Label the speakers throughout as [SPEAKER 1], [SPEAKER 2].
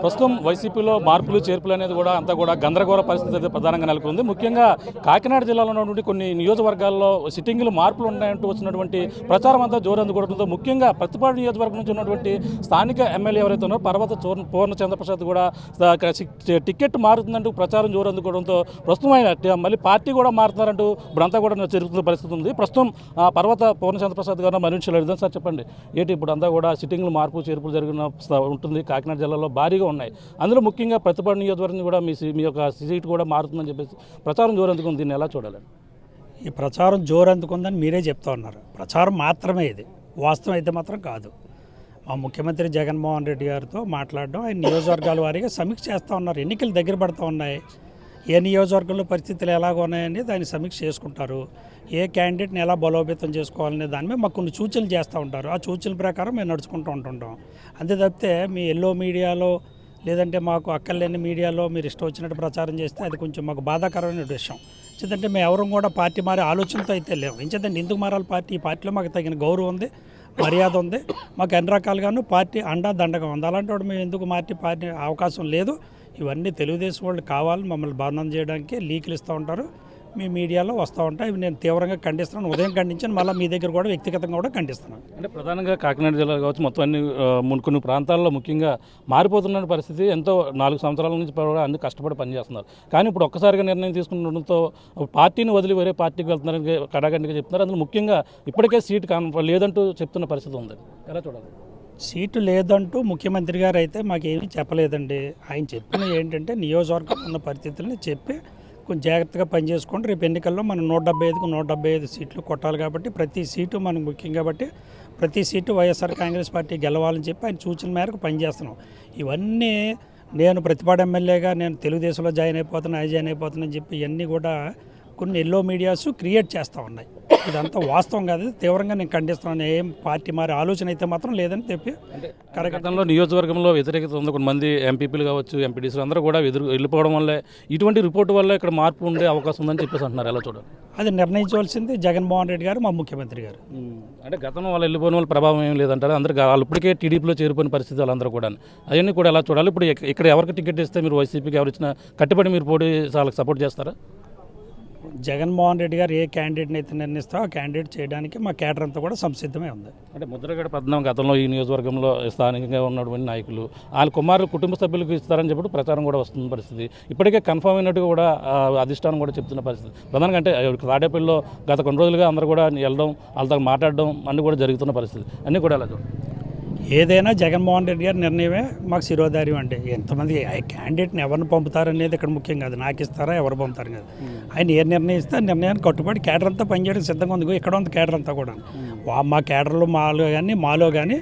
[SPEAKER 1] ప్రస్తుతం వైసీపీలో మార్పులు చేర్పులు అనేది కూడా అంతా కూడా గందరగోళ పరిస్థితి అయితే ప్రధానంగా నెలకొంది. ముఖ్యంగా కాకినాడ జిల్లాలో ఉన్నటువంటి కొన్ని నియోజకవర్గాల్లో సిట్టింగులు మార్పులు ఉన్నాయంటూ వచ్చినటువంటి ప్రచారం అంతా జోరందుకోవడంతో ముఖ్యంగా ప్రతిపాడు నియోజకవర్గం నుంచి ఉన్నటువంటి స్థానిక ఎమ్మెల్యే ఎవరైతే ఉన్నారో పర్వత పూర్ణ చంద్రప్రసాద్ కూడా టికెట్ మారుతుందంటూ ప్రచారం జోరందుకోవడంతో ప్రస్తుతం ఆయన మళ్ళీ పార్టీ కూడా మారుతున్నారంటూ ఇప్పుడంతా కూడా జరుగుతున్న పరిస్థితి ఉంది. ప్రస్తుతం పర్వత పూర్ణ చంద్రప్రసాద్ గారు మరించలేదు సార్, చెప్పండి ఏంటి ఇప్పుడు అంతా కూడా సిట్టింగ్లు మార్పు చేర్పులు జరిగిన ఉంటుంది కాకినాడ జిల్లాలో భారీగా ఉన్నాయి. అందులో ముఖ్యంగా ప్రతిపాడు నియోజకవర్గం కూడా మీ యొక్క సీట్ కూడా మారుతుందని చెప్పేసి ప్రచారం జోరందుకుంది. దీన్ని ఎలా చూడాలండి?
[SPEAKER 2] ఈ ప్రచారం జోరందుకుందని మీరే చెప్తా ఉన్నారు. ప్రచారం మాత్రమే ఇది, వాస్తవం అయితే మాత్రం కాదు. మా ముఖ్యమంత్రి జగన్మోహన్ రెడ్డి గారితో మాట్లాడడం, ఆయన నియోజకవర్గాల వారీగా సమీక్ష చేస్తూ ఉన్నారు. ఎన్నికలు దగ్గర పడుతూ ఉన్నాయి, ఏ నియోజకవర్గంలో పరిస్థితులు ఎలాగ ఉన్నాయని దాన్ని సమీక్ష చేసుకుంటారు. ఏ క్యాండిడేట్ని ఎలా బలోపేతం చేసుకోవాలనే దాని మీద మాకు కొన్ని సూచనలు చేస్తూ ఉంటారు. ఆ సూచనల ప్రకారం మేము నడుచుకుంటూ ఉంటుంటాం. అంతే తప్పితే మీ ఎల్లో మీడియాలో లేదంటే మాకు అక్కర్లేని మీడియాలో మీరు ఇష్టం వచ్చినట్టు ప్రచారం చేస్తే అది కొంచెం మాకు బాధాకరమైన విషయం. ఎందుకంటే మేము ఎవరు కూడా పార్టీ మారే ఆలోచనతో అయితే లేవు. ఎందుకంటే ఎందుకు మారాలి? ఈ పార్టీలో మాకు తగిన గౌరవం ఉంది, మర్యాద ఉంది, మాకు అన్ని రకాలుగాను పార్టీ అండా దండగా ఉంది. అలాంటి వాడు మేము ఎందుకు పార్టీ అవకాశం లేదు. ఇవన్నీ తెలుగుదేశం వాళ్ళు కావాలి మమ్మల్ని బంధం చేయడానికి లీకులు ఇస్తూ ఉంటారు, మీ మీడియాలో వస్తూ ఉంటాయి. ఇవి నేను తీవ్రంగా ఖండిస్తున్నాను. ఉదయం ఖండించాను, మళ్ళీ మీ దగ్గర కూడా వ్యక్తిగతంగా కూడా ఖండిస్తున్నాను.
[SPEAKER 1] అంటే ప్రధానంగా కాకినాడ జిల్లా కావచ్చు, మొత్తం అన్ని కొన్ని ప్రాంతాల్లో ముఖ్యంగా మారిపోతున్న పరిస్థితి. ఎంతో 4 సంవత్సరాల నుంచి అన్ని కష్టపడి పనిచేస్తున్నారు. కానీ ఇప్పుడు ఒక్కసారిగా నిర్ణయం తీసుకుంటుండడంతో పార్టీని వదిలి వేరే పార్టీకి వెళ్తున్నారని కడాగండిగా చెప్తున్నారు. అందులో ముఖ్యంగా ఇప్పటికే సీట్ లేదంటూ చెప్తున్న పరిస్థితి ఉంది. ఎలా చూడాలి?
[SPEAKER 2] సీటు లేదంటూ ముఖ్యమంత్రి గారు అయితే మాకేమీ చెప్పలేదండి. ఆయన చెప్పిన ఏంటంటే నియోజకవర్గం ఉన్న పరిస్థితుల్ని చెప్పి కొంచెం జాగ్రత్తగా పనిచేసుకోండి. రేపు ఎన్నికల్లో మనం 175కు 175 సీట్లు కొట్టాలి కాబట్టి ప్రతి సీటు మనకు ముఖ్యం కాబట్టి ప్రతి సీటు వైఎస్ఆర్ కాంగ్రెస్ పార్టీ గెలవాలని చెప్పి ఆయన సూచన మేరకు పనిచేస్తున్నాం. ఇవన్నీ నేను ప్రతిపాడు ఎమ్మెల్యేగా నేను తెలుగుదేశంలో జాయిన్ అయిపోతానని చెప్పి ఇవన్నీ కూడా కొన్ని ఎల్లో మీడియాస్ క్రియేట్ చేస్తూ ఉన్నాయి. ఇదంతా వాస్తవం కాదు, తీవ్రంగా నేను ఖండిస్తున్నాను. ఏం పార్టీ మారే ఆలోచన అయితే మాత్రం లేదని చెప్పి
[SPEAKER 1] గతంలో నియోజకవర్గంలో వ్యతిరేకత ఉంది. కొంతమంది ఎంపీపీలు కావచ్చు, ఎంపీటీసీలు అందరూ కూడా వెళ్ళిపోవడం వల్లే ఇటువంటి రిపోర్టు వల్ల ఇక్కడ మార్పు ఉండే అవకాశం ఉందని చెప్పేసి అంటున్నారు. ఎలా చూడాలి?
[SPEAKER 2] అది నిర్ణయించవలసింది జగన్మోహన్ రెడ్డి గారు, మా ముఖ్యమంత్రి గారు.
[SPEAKER 1] అంటే గతంలో వాళ్ళు వెళ్ళిపోయిన వాళ్ళ ప్రభావం ఏం లేదంటారు. అందరూ వాళ్ళు ఇప్పటికే టీడీపీలో చేరిపోయిన పరిస్థితి వాళ్ళందరూ కూడా. అవన్నీ కూడా ఎలా చూడాలి? ఇప్పుడు ఇక్కడ ఎవరికి టికెట్ ఇస్తే మీరు వైసీపీకి ఎవరు ఇచ్చినా కట్టుబడి మీరు పోటీ వాళ్ళకి సపోర్ట్ చేస్తారా?
[SPEAKER 2] జగన్మోహన్ రెడ్డి గారు ఏ క్యాండిడేట్ని అయితే నిర్ణయిస్తారో ఆ క్యాండిడేట్ చేయడానికి మా కేడర్ అంతా కూడా సంసిద్ధమే ఉంది.
[SPEAKER 1] అంటే ముద్రగడ పద్మనాభం గతంలో ఈ నియోజకవర్గంలో స్థానికంగా ఉన్నటువంటి నాయకులు వాళ్ళ కుమారులు కుటుంబ సభ్యులకు ఇస్తారని చెప్పి ప్రచారం కూడా వస్తున్న పరిస్థితి. ఇప్పటికే కన్ఫర్మ్ అయినట్టుగా కూడా అధిష్టానం కూడా చెప్తున్న పరిస్థితి. ప్రధానంగా అంటే తాడేపల్లిలో గత కొన్ని రోజులుగా అందరూ కూడా వెళ్ళడం, వాళ్ళతో మాట్లాడడం అన్నీ కూడా జరుగుతున్న పరిస్థితి. అన్నీ కూడా ఎలా చూడండి?
[SPEAKER 2] ఏదైనా జగన్మోహన్ రెడ్డి గారి నిర్ణయమే మాకు శిరోధార్యం. అంటే ఎంతమంది క్యాండిడేట్ని ఎవరిని పంపుతారనేది ఇక్కడ ముఖ్యం కాదు, నాకు ఇస్తారా ఎవరు పంపుతారు కదా. ఆయన ఏ నిర్ణయం ఇస్తే నిర్ణయాన్ని కట్టుబడి కేడర్ అంతా పనిచేయడానికి సిద్ధంగా ఉంది. ఇక్కడ ఉంది కేడర్ అంతా కూడా. మా కేడర్లో మాలో కానీ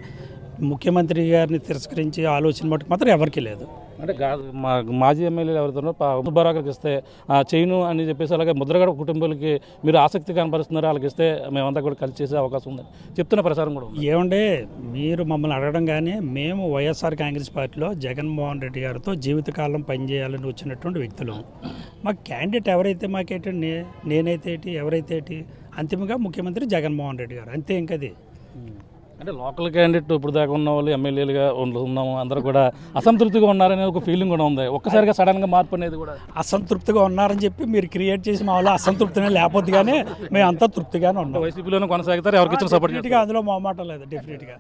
[SPEAKER 2] ముఖ్యమంత్రి గారిని తిరస్కరించి ఆలోచన మటుకు మాత్రం ఎవరికీ లేదు.
[SPEAKER 1] అంటే మాజీ ఎమ్మెల్యేలు ఎవరితో బరాకర్కి ఇస్తే చేయను అని చెప్పేసి అలాగే ముద్రగడ కుటుంబాలకి మీరు ఆసక్తి కనపరుస్తున్నారు, వాళ్ళకి ఇస్తే మేమంతా కూడా కలిసి చేసే అవకాశం ఉంది చెప్తున్న ప్రచారం కూడా.
[SPEAKER 2] ఏమంటే మీరు మమ్మల్ని అడగడం కానీ మేము వైఎస్ఆర్ కాంగ్రెస్ పార్టీలో జగన్మోహన్ రెడ్డి గారితో జీవితకాలం పనిచేయాలని వచ్చినటువంటి వ్యక్తులు. మా క్యాండిడేట్ ఎవరైతే మాకేంటి, నేనైతే ఏంటి, ఎవరైతే ఏంటి, అంతిమంగా ముఖ్యమంత్రి జగన్మోహన్ రెడ్డి గారు, అంతే. ఇంకది
[SPEAKER 1] అంటే లోకల్ క్యాండిడేట్ ఇప్పుడు దాకా ఉన్న వాళ్ళు ఎమ్మెల్యేలుగా ఉన్నాము అందరూ కూడా అసంతృప్తిగా ఉన్నారనే ఒక ఫీలింగ్ కూడా ఉంది. ఒక్కసారిగా సడన్గా మార్పు అనేది కూడా
[SPEAKER 2] అసంతృప్తిగా ఉన్నారని చెప్పి మీరు క్రియేట్ చేసి మా వాళ్ళు అసంతృప్తినే లేకపోతే కానీ మేము అంతా తృప్తిగానే ఉన్నాం.
[SPEAKER 1] వైసీపీలోనే కొనసాగుతారు, ఎవరికి ఇచ్చిన సపోర్ట్
[SPEAKER 2] డెఫినెట్గా అందులో మొహమాట లేదు. డెఫినెట్గా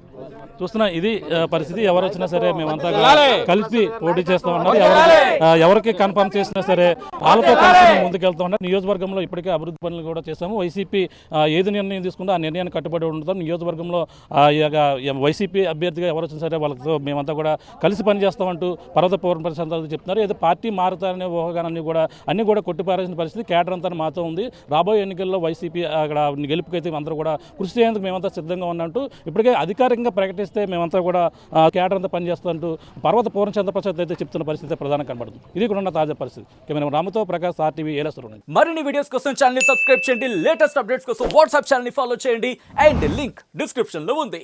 [SPEAKER 1] చూస్తున్నా ఇది పరిస్థితి. ఎవరు వచ్చినా సరే మేమంతా కలిసి పోటీ చేస్తూ ఉన్నారు. ఎవరికి కన్ఫర్మ్ చేసినా సరే వాళ్ళతో కలిసి ముందుకెళ్తూ ఉన్నారు. నియోజకవర్గంలో ఇప్పటికే అభివృద్ధి పనులు కూడా చేస్తాము. వైసీపీ ఏది నిర్ణయం తీసుకుందో ఆ నిర్ణయాన్ని కట్టుబడి ఉంటాం. నియోజకవర్గంలో వైసీపీ అభ్యర్థిగా ఎవరు వచ్చినా సరే వాళ్ళతో మేమంతా కూడా కలిసి పనిచేస్తామంటూ పర్వత పూర్ణ సంతాలు చెప్తున్నారు. ఏదో పార్టీ మారుతారనే ఊహగానన్నీ కూడా కొట్టిపారేసిన పరిస్థితి. కేడర్ అంతా మాతో ఉంది. రాబోయే ఎన్నికల్లో వైసీపీ అక్కడ గెలుపుకైతే అందరూ కూడా కృషి చేసేందుకు మేమంతా సిద్ధంగా ఉన్నట్టు ఇప్పటికే అధికారికంగా ప్రకటిస్తే మేమంతా కూడా కేడర్ అంతా పనిచేస్తుంటూ పర్వత పూర్ణ చంద్రప్రసాద్ అయితే చెప్తున్న పరిస్థితి ప్రధానంగా కనబడుతుంది. ఇది కూడా ఉన్న తాజా పరిస్థితి. కెమెరా రామతో ప్రకాష్, RTV, ఏలసూరు.
[SPEAKER 3] మరిన్ని వీడియోస్ కోసం ఛానల్ ని సబ్స్క్రైబ్ చేయండి. లేటెస్ట్ అప్డేట్స్ కోసం వాట్సాప్ ఛానల్ ని ఫాలో చేయండి. అండ్ లింక్ డిస్క్రిప్షన్ లో ఉంది.